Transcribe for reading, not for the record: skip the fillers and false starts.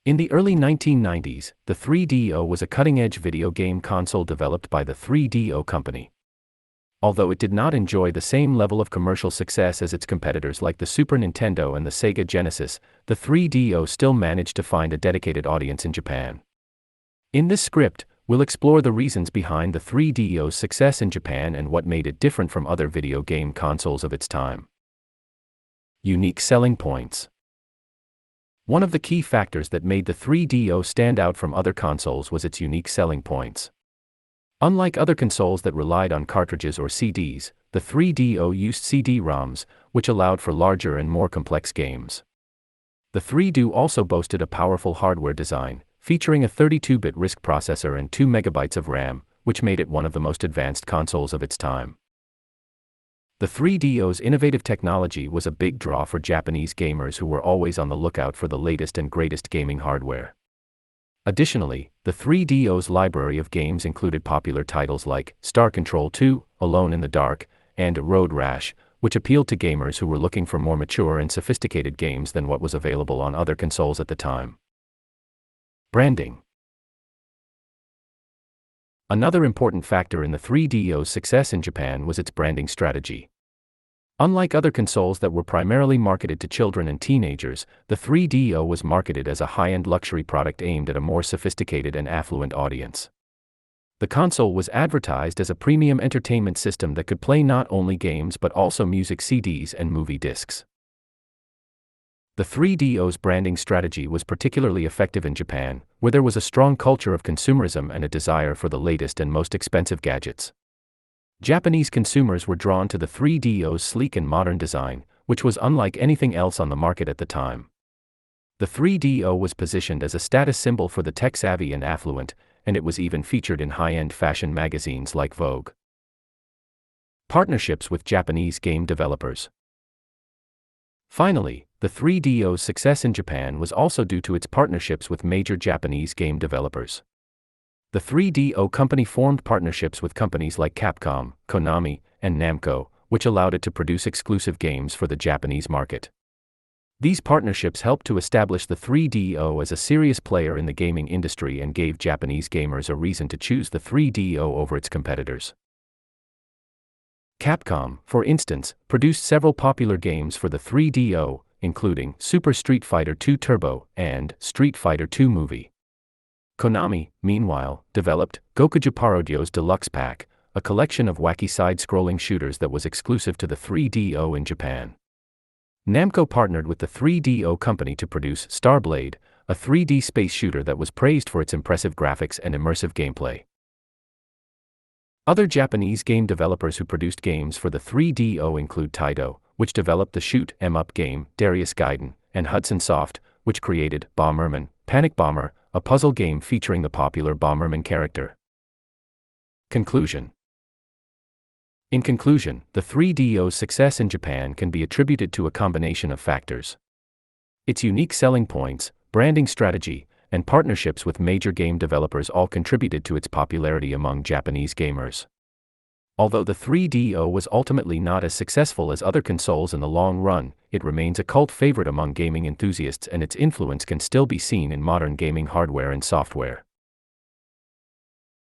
In the early 1990s, the 3DO was a cutting-edge video game console developed by the 3DO Company. Although it did not enjoy the same level of commercial success as its competitors like the Super Nintendo and the Sega Genesis, the 3DO still managed to find a dedicated audience in Japan. In this script, we'll explore the reasons behind the 3DO's success in Japan and what made it different from other video game consoles of its time. Unique selling points. One of the key factors that made the 3DO stand out from other consoles was its unique selling points. Unlike other consoles that relied on cartridges or CDs, the 3DO used CD-ROMs, which allowed for larger and more complex games. The 3DO also boasted a powerful hardware design, featuring a 32-bit RISC processor and 2 MB of RAM, which made it one of the most advanced consoles of its time. The 3DO's innovative technology was a big draw for Japanese gamers who were always on the lookout for the latest and greatest gaming hardware. Additionally, the 3DO's library of games included popular titles like Star Control 2, Alone in the Dark, and Road Rash, which appealed to gamers who were looking for more mature and sophisticated games than what was available on other consoles at the time. Branding. Another important factor in the 3DO's success in Japan was its branding strategy. Unlike other consoles that were primarily marketed to children and teenagers, the 3DO was marketed as a high-end luxury product aimed at a more sophisticated and affluent audience. The console was advertised as a premium entertainment system that could play not only games but also music CDs and movie discs. The 3DO's branding strategy was particularly effective in Japan, where there was a strong culture of consumerism and a desire for the latest and most expensive gadgets. Japanese consumers were drawn to the 3DO's sleek and modern design, which was unlike anything else on the market at the time. The 3DO was positioned as a status symbol for the tech-savvy and affluent, and it was even featured in high-end fashion magazines like Vogue. Partnerships with Japanese game developers. Finally, the 3DO's success in Japan was also due to its partnerships with major Japanese game developers. The 3DO Company formed partnerships with companies like Capcom, Konami, and Namco, which allowed it to produce exclusive games for the Japanese market. These partnerships helped to establish the 3DO as a serious player in the gaming industry and gave Japanese gamers a reason to choose the 3DO over its competitors. Capcom, for instance, produced several popular games for the 3DO, including Super Street Fighter II Turbo and Street Fighter II Movie. Konami, meanwhile, developed Gokuju Parodio's Deluxe Pack, a collection of wacky side-scrolling shooters that was exclusive to the 3DO in Japan. Namco partnered with the 3DO Company to produce Starblade, a 3D space shooter that was praised for its impressive graphics and immersive gameplay. Other Japanese game developers who produced games for the 3DO include Taito, which developed the Shoot 'em Up game, Darius Gaiden, and Hudson Soft, which created Bomberman, Panic Bomber, a puzzle game featuring the popular Bomberman character. Conclusion. In conclusion, the 3DO's success in Japan can be attributed to a combination of factors. Its unique selling points, branding strategy, and partnerships with major game developers all contributed to its popularity among Japanese gamers. Although the 3DO was ultimately not as successful as other consoles in the long run, it remains a cult favorite among gaming enthusiasts, and its influence can still be seen in modern gaming hardware and software.